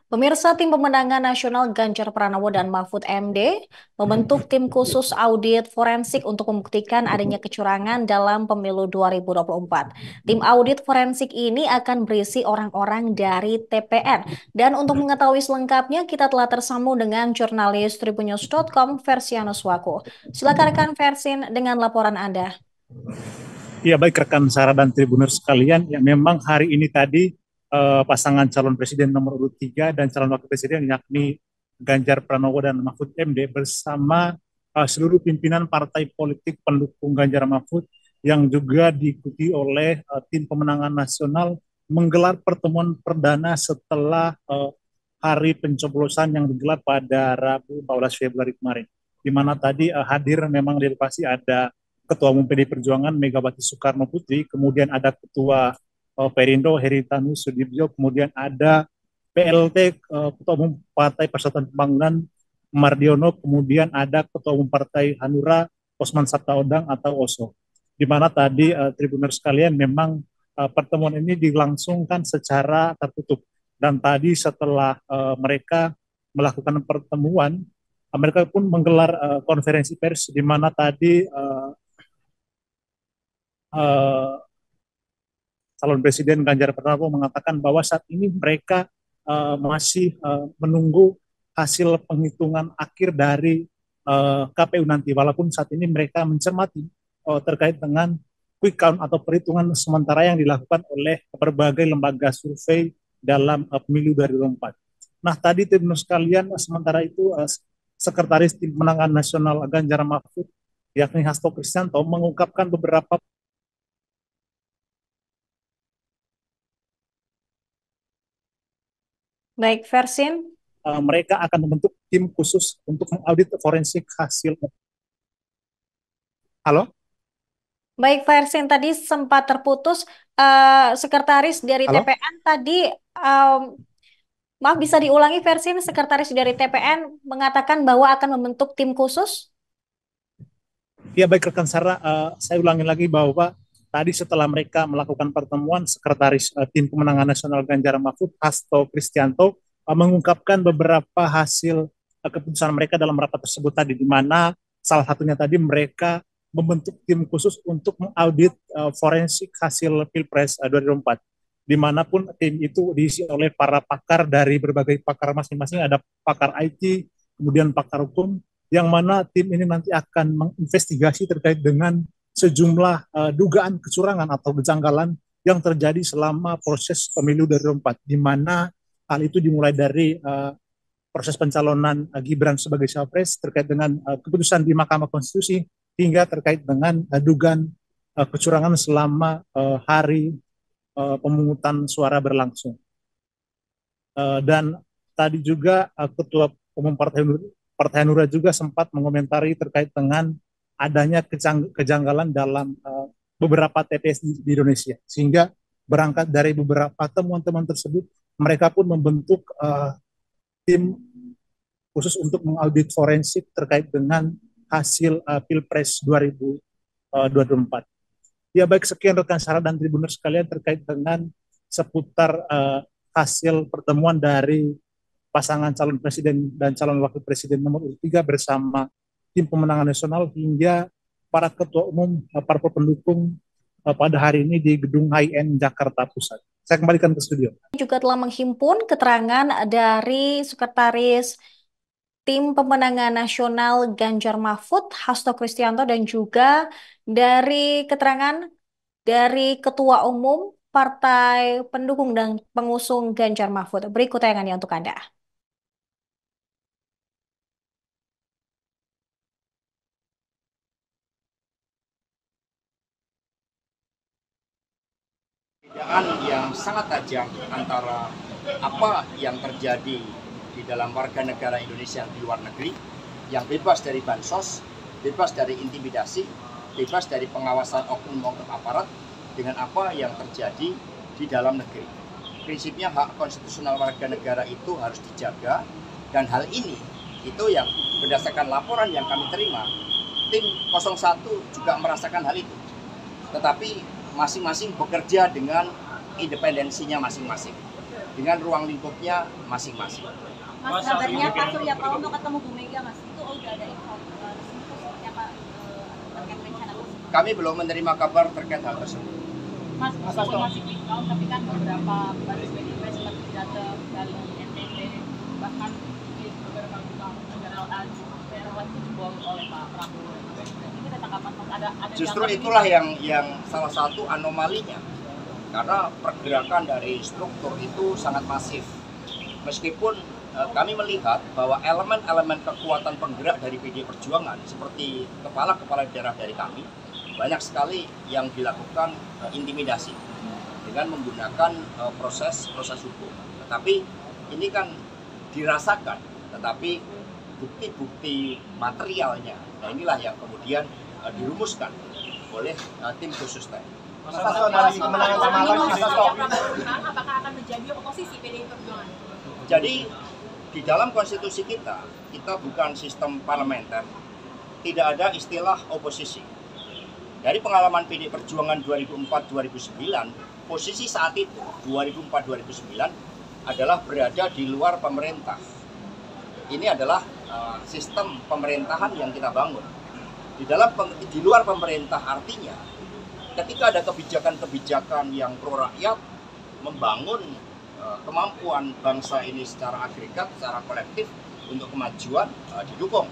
Pemirsa Tim Pemenangan Nasional Ganjar Pranowo dan Mahfud MD membentuk tim khusus audit forensik untuk membuktikan adanya kecurangan dalam pemilu 2024. Tim audit forensik ini akan berisi orang-orang dari TPN. Dan untuk mengetahui selengkapnya, kita telah tersambung dengan jurnalis tribunnews.com Versianus Wako. Silakan rekan Versin dengan laporan Anda. Ya baik rekan Sarah dan Tribuners sekalian, ya memang hari ini tadi pasangan calon presiden nomor urut 3 dan calon wakil presiden yakni Ganjar Pranowo dan Mahfud MD bersama seluruh pimpinan partai politik pendukung Ganjar Mahfud yang juga diikuti oleh tim pemenangan nasional menggelar pertemuan perdana setelah hari pencoblosan yang digelar pada Rabu 14 Februari kemarin. Di mana tadi hadir memang di lokasi ada Ketua Umum PD Perjuangan Megawati Soekarno Putri, kemudian ada Ketua Perindo Heritanus Sudibyo, kemudian ada PLT Ketua Umum Partai Persatuan Pembangunan Mardiono, kemudian ada Ketua Umum Partai Hanura Osman Sabtaodang atau OSO. Di mana tadi Tribuners sekalian memang pertemuan ini dilangsungkan secara tertutup, dan tadi setelah mereka melakukan pertemuan, mereka pun menggelar konferensi pers di mana tadi uh, calon presiden Ganjar Pranowo mengatakan bahwa saat ini mereka masih menunggu hasil penghitungan akhir dari KPU nanti, walaupun saat ini mereka mencermati terkait dengan quick count atau perhitungan sementara yang dilakukan oleh berbagai lembaga survei dalam pemilu 2024. Nah tadi tim sekalian, sementara itu Sekretaris Tim Pemenangan Nasional Ganjar Mahfud yakni Hasto Kristianto mengungkapkan beberapa Baik, Versin. mereka akan membentuk tim khusus untuk mengaudit forensik hasil. Halo? Baik, Versin tadi sempat terputus. Sekretaris dari Halo? TPN tadi, maaf bisa diulangi Versin, sekretaris dari TPN mengatakan bahwa akan membentuk tim khusus? Ya baik rekan Sarah, saya ulangi lagi bahwa tadi setelah mereka melakukan pertemuan, Sekretaris Tim Pemenangan Nasional Ganjar Mahfud, Hasto Kristianto, mengungkapkan beberapa hasil keputusan mereka dalam rapat tersebut tadi, di mana salah satunya tadi mereka membentuk tim khusus untuk mengaudit forensik hasil Pilpres 2024. Dimanapun tim itu diisi oleh para pakar dari berbagai pakar masing-masing, ada pakar IT, kemudian pakar hukum, yang mana tim ini nanti akan menginvestigasi terkait dengan sejumlah dugaan kecurangan atau kejanggalan yang terjadi selama proses pemilu 2024, di mana hal itu dimulai dari proses pencalonan Gibran sebagai cawapres, terkait dengan keputusan di Mahkamah Konstitusi, hingga terkait dengan dugaan kecurangan selama hari pemungutan suara berlangsung. Dan tadi juga Ketua Umum Partai Hanura juga sempat mengomentari terkait dengan adanya kejanggalan dalam beberapa TPS di Indonesia, sehingga berangkat dari beberapa temuan-temuan tersebut, mereka pun membentuk tim khusus untuk mengaudit forensik terkait dengan hasil Pilpres 2024. Ya baik, sekian rekan Sarah dan Tribuners sekalian terkait dengan seputar hasil pertemuan dari pasangan calon presiden dan calon wakil presiden nomor urut 3 bersama tim pemenangan nasional hingga para ketua umum parpol pendukung pada hari ini di Gedung HIN Jakarta Pusat. Saya kembalikan ke studio. Juga telah menghimpun keterangan dari Sekretaris Tim Pemenangan Nasional Ganjar Mahfud, Hasto Kristianto, dan juga dari keterangan dari Ketua Umum Partai Pendukung dan Pengusung Ganjar Mahfud. Berikut tayangannya untuk Anda. Perbedaan yang sangat tajam antara apa yang terjadi di dalam warga negara Indonesia di luar negeri yang bebas dari bansos, bebas dari intimidasi, bebas dari pengawasan oknum-oknum aparat, dengan apa yang terjadi di dalam negeri. Prinsipnya hak konstitusional warga negara itu harus dijaga, dan hal ini itu yang berdasarkan laporan yang kami terima, tim 01 juga merasakan hal itu. Tetapi masing-masing bekerja dengan independensinya masing-masing. dengan ruang lingkupnya masing-masing. Mas, kabarnya Pak Surya Paloh mau ketemu Bu Mega, Mas. Itu udah ada info resmi seperti apa terkait rencana tersebut? Kami belum menerima kabar terkait hal tersebut. Mas, meskipun masih quick count, tapi kan beberapa baris PDIP seperti datang dari NTT, bahkan di beberapa negara Eropa itu dibawa oleh Pak Prabowo. Ini ada tanggapan Mas? Ada Justru itulah yang salah satu anomalinya, karena pergerakan dari struktur itu sangat masif. Meskipun kami melihat bahwa elemen-elemen kekuatan penggerak dari PDI Perjuangan seperti kepala-kepala daerah dari kami banyak sekali yang dilakukan intimidasi dengan menggunakan proses hukum. Tetapi ini kan dirasakan, tetapi bukti-bukti materialnya, nah inilah yang kemudian dirumuskan oleh tim khusus TNI. Mas Hasto, dari kemenangan semalam, Mas Hasto, apakah akan menjadi oposisi PDI Perjuangan? Jadi di dalam konstitusi kita bukan sistem parlementer, tidak ada istilah oposisi. Dari pengalaman PDI Perjuangan 2004-2009, posisi saat itu 2004-2009 adalah berada di luar pemerintah. Ini adalah sistem pemerintahan yang kita bangun. Di luar pemerintah artinya ketika ada kebijakan-kebijakan yang pro rakyat, membangun kemampuan bangsa ini secara agregat, secara kolektif untuk kemajuan didukung.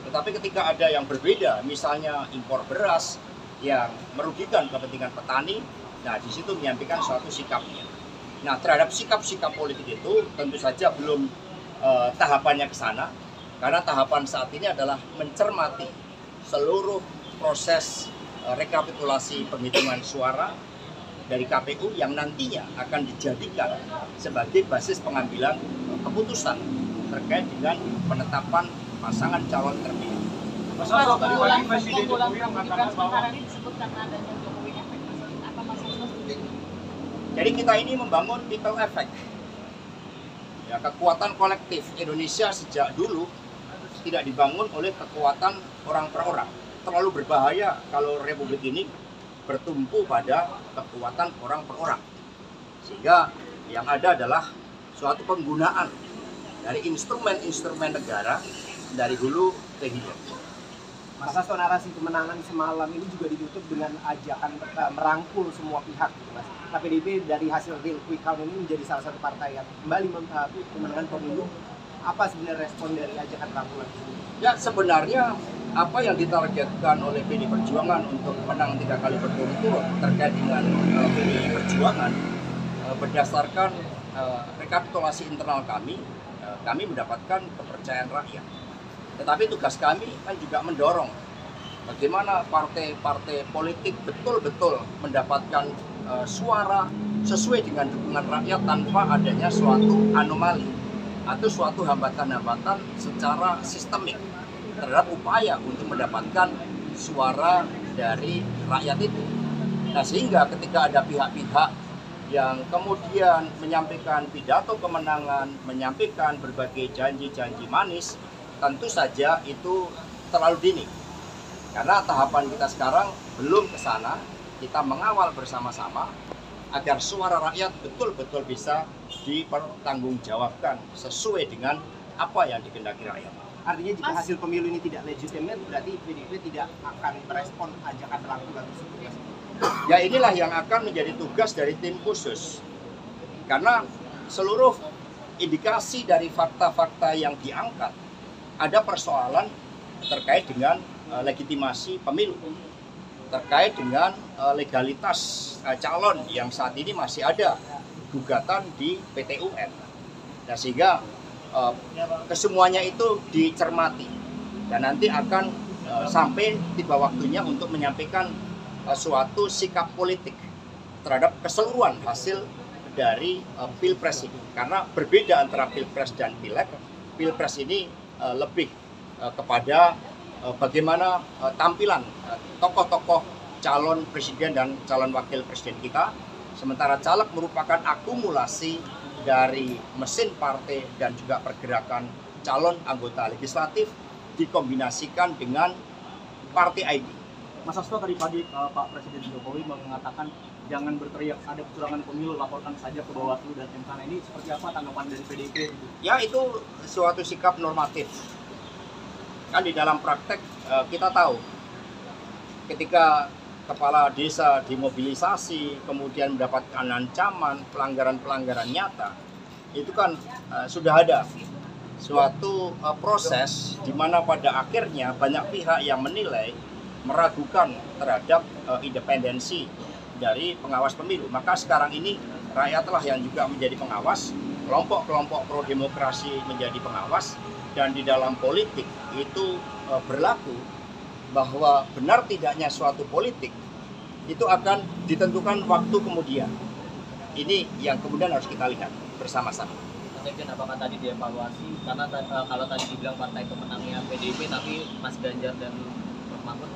Tetapi ketika ada yang berbeda, misalnya impor beras yang merugikan kepentingan petani, nah di situ menyampaikan suatu sikapnya. Nah terhadap sikap-sikap politik itu tentu saja belum tahapannya ke sana, karena tahapan saat ini adalah mencermati seluruh proses rekapitulasi penghitungan suara dari KPU yang nantinya akan dijadikan sebagai basis pengambilan keputusan terkait dengan penetapan pasangan calon terpilih. Mas Hasto, tadi pagi Presiden Jokowi mengatakan bahwa ini disebut karena adanya Jokowi efek. Apa Mas Hasto setuju? Jadi kita ini membangun people effect. Ya, kekuatan kolektif Indonesia sejak dulu tidak dibangun oleh kekuatan orang per orang. Terlalu berbahaya kalau republik ini bertumpu pada kekuatan orang per orang. Sehingga yang ada adalah suatu penggunaan dari instrumen-instrumen negara dari hulu ke hilir. Mas Hasto, narasi kemenangan semalam ini juga ditutup dengan ajakan merangkul semua pihak, Mas. Nah, PDIP dari hasil real quick count ini menjadi salah satu partai yang kembali memenangkan pemilu. Apa sebenarnya respon dari ajakan rangkulan tersebut? Ya sebenarnya apa yang ditargetkan oleh PDI Perjuangan untuk menang 3 kali berturut-turut terkait dengan PDI Perjuangan berdasarkan rekapitulasi internal kami mendapatkan kepercayaan rakyat. Tetapi tugas kami kan juga mendorong bagaimana partai-partai politik betul-betul mendapatkan suara sesuai dengan dukungan rakyat tanpa adanya suatu anomali atau suatu hambatan-hambatan secara sistemik terhadap upaya untuk mendapatkan suara dari rakyat itu. Nah sehingga ketika ada pihak-pihak yang kemudian menyampaikan pidato kemenangan, menyampaikan berbagai janji-janji manis, tentu saja itu terlalu dini. Karena tahapan kita sekarang belum ke sana, kita mengawal bersama-sama agar suara rakyat betul-betul bisa dipertanggungjawabkan sesuai dengan apa yang dikehendaki rakyat. Artinya jika hasil pemilu ini tidak legitimate, berarti PDIP tidak akan merespon ajakan rangkulan tersebut, Mas. Ya inilah yang akan menjadi tugas dari tim khusus. Karena seluruh indikasi dari fakta-fakta yang diangkat, ada persoalan terkait dengan legitimasi pemilu, terkait dengan legalitas calon yang saat ini masih ada gugatan di PT UN. Nah, sehingga kesemuanya itu dicermati dan nanti akan sampai tiba waktunya untuk menyampaikan suatu sikap politik terhadap keseluruhan hasil dari Pilpres ini. Karena berbeda antara Pilpres dan Pileg. Pilpres ini lebih kepada bagaimana tampilan tokoh-tokoh calon presiden dan calon wakil presiden kita. Sementara caleg merupakan akumulasi dari mesin partai dan juga pergerakan calon anggota legislatif dikombinasikan dengan partai ID. Mas Hasto, tadi pagi Pak Presiden Jokowi mengatakan jangan berteriak ada kecurangan pemilu, laporkan saja ke Bawaslu dan MK. Ini seperti apa tanggapan dari PDIP? Ya, itu suatu sikap normatif. Kan di dalam praktek kita tahu ketika kepala desa dimobilisasi, kemudian mendapatkan ancaman pelanggaran-pelanggaran nyata, itu kan sudah ada suatu proses di mana pada akhirnya banyak pihak yang menilai, meragukan terhadap independensi dari pengawas pemilu. Maka sekarang ini rakyatlah yang juga menjadi pengawas, kelompok-kelompok pro demokrasi menjadi pengawas, dan di dalam politik itu berlaku bahwa benar tidaknya suatu politik itu akan ditentukan waktu kemudian. Ini yang kemudian harus kita lihat bersama-sama. Mas Sekjen, apakah tadi dievaluasi? Karena kalau tadi dibilang partai pemenangnya PDIP, tapi Mas Ganjar dan Prof. Mahfud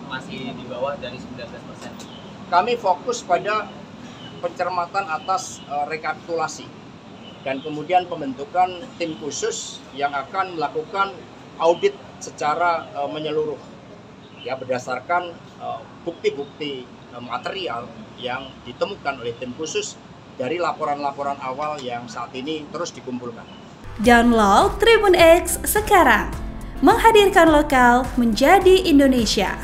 masih di bawah dari 19%. Kami fokus pada pencermatan atas rekapitulasi dan kemudian pembentukan tim khusus yang akan melakukan audit secara menyeluruh, ya, berdasarkan bukti-bukti material yang ditemukan oleh tim khusus dari laporan-laporan awal yang saat ini terus dikumpulkan. Download Tribun X sekarang, menghadirkan lokal menjadi Indonesia.